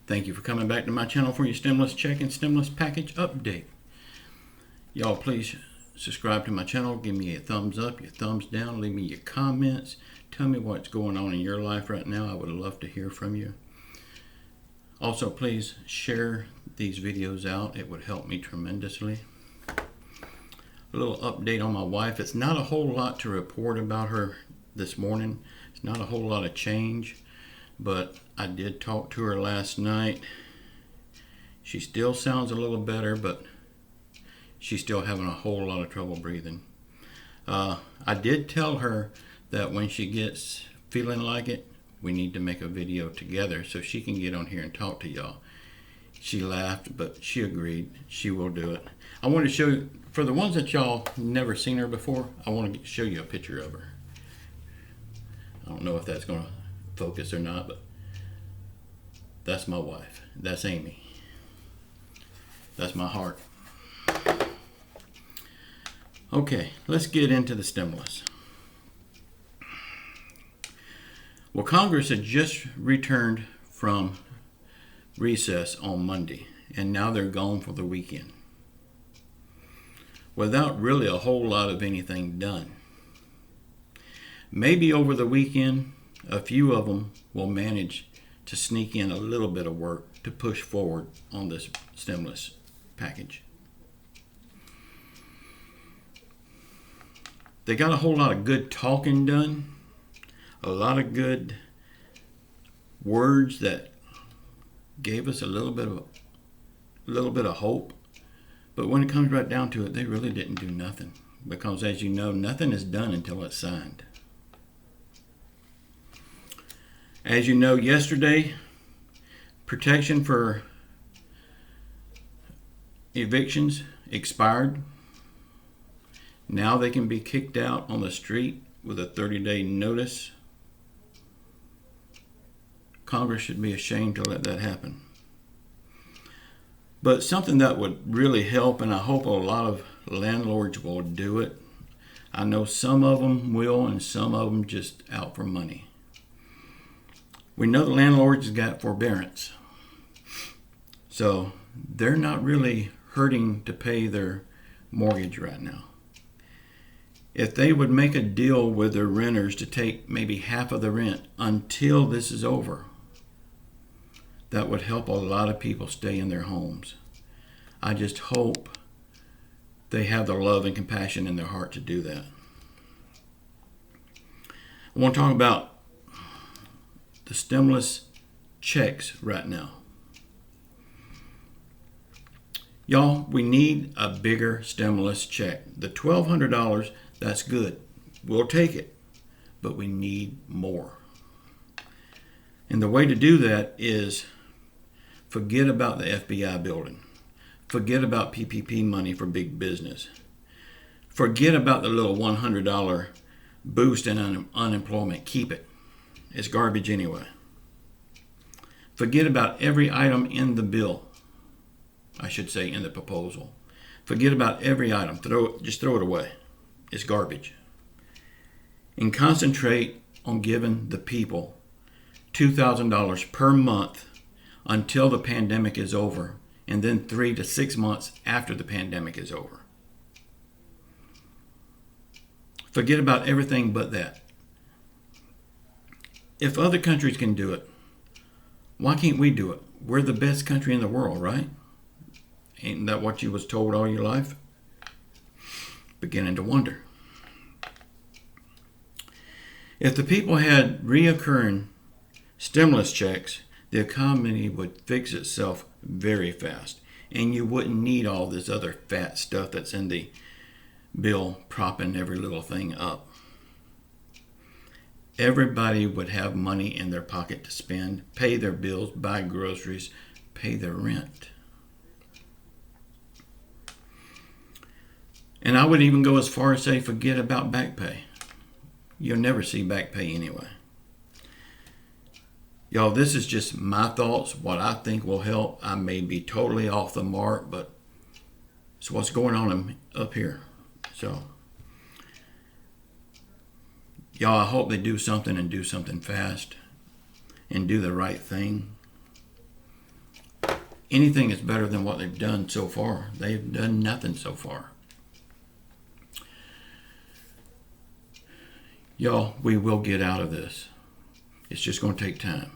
Thank you for coming back to my channel for your stimulus check and stimulus package update. Y'all please subscribe to my channel. Give me a thumbs up, your thumbs down. Leave me your comments. Tell me what's going on in your life right now. I would love to hear from you. Also, please share these videos out. It would help me tremendously. A little update on my wife. It's not a whole lot to report about her this morning. It's not a whole lot of change, but I did talk to her last night. She still sounds a little better, but she's still having a whole lot of trouble breathing. I did tell her that when she gets feeling like it, we need to make a video together so she can get on here and talk to y'all. She laughed, but she agreed. She will do it. I want to show you, for the ones that y'all never seen her before, I want to show you a picture of her. I don't know if that's going to focus or not, but that's my wife. That's Amy. That's my heart. Okay, let's get into the stimulus. Well, Congress had just returned from recess on Monday, and now they're gone for the weekend without really a whole lot of anything done. Maybe over the weekend, a few of them will manage to sneak in a little bit of work to push forward on this stimulus package. They got a whole lot of good talking done, a lot of good words that gave us a little bit of hope. But when it comes right down to it, they really didn't do nothing, because as you know, nothing is done until it's signed. As you know, yesterday, protection for evictions expired. Now they can be kicked out on the street with a 30-day notice. Congress should be ashamed to let that happen. But something that would really help, and I hope a lot of landlords will do it. I know some of them will, and some of them just out for money. We know the landlords got forbearance, so they're not really hurting to pay their mortgage right now. If they would make a deal with their renters to take maybe half of the rent until this is over, that would help a lot of people stay in their homes. I just hope they have the love and compassion in their heart to do that. I want to talk about the stimulus checks right now. Y'all, we need a bigger stimulus check. The $1,200, that's good. We'll take it, but we need more. And the way to do that is forget about the FBI building. Forget about PPP money for big business. Forget about the little $100 boost in unemployment. Keep it. It's garbage anyway. Forget about every item in the bill. I should say in the proposal. Forget about every item. Just throw it away. It's garbage. And concentrate on giving the people $2,000 per month until the pandemic is over, and then 3 to 6 months after the pandemic is over. Forget about everything but that. If other countries can do it, why can't we do it? We're the best country in the world, right? Ain't that what you was told all your life? Beginning to wonder. If the people had reoccurring stimulus checks, the economy would fix itself very fast, and you wouldn't need all this other fat stuff that's in the bill propping every little thing up. Everybody would have money in their pocket to spend, pay their bills, buy groceries, pay their rent. And I would even go as far as say forget about back pay. You'll never see back pay anyway. Y'all, this is just my thoughts, what I think will help. I may be totally off the mark, but it's what's going on up here. So, y'all, I hope they do something and do something fast and do the right thing. anything is better than what they've done so far. They've done nothing so far. Y'all, we will get out of this. It's just going to take time.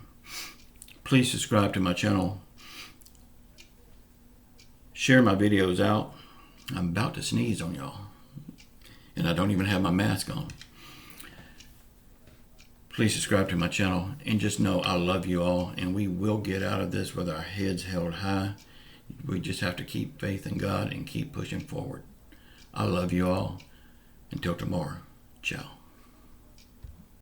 Please subscribe to my channel. Share my videos out. I'm about to sneeze on y'all. And I don't even have my mask on. Please subscribe to my channel. And just know I love you all. And we will get out of this with our heads held high. We just have to keep faith in God and keep pushing forward. I love you all. Until tomorrow. Ciao.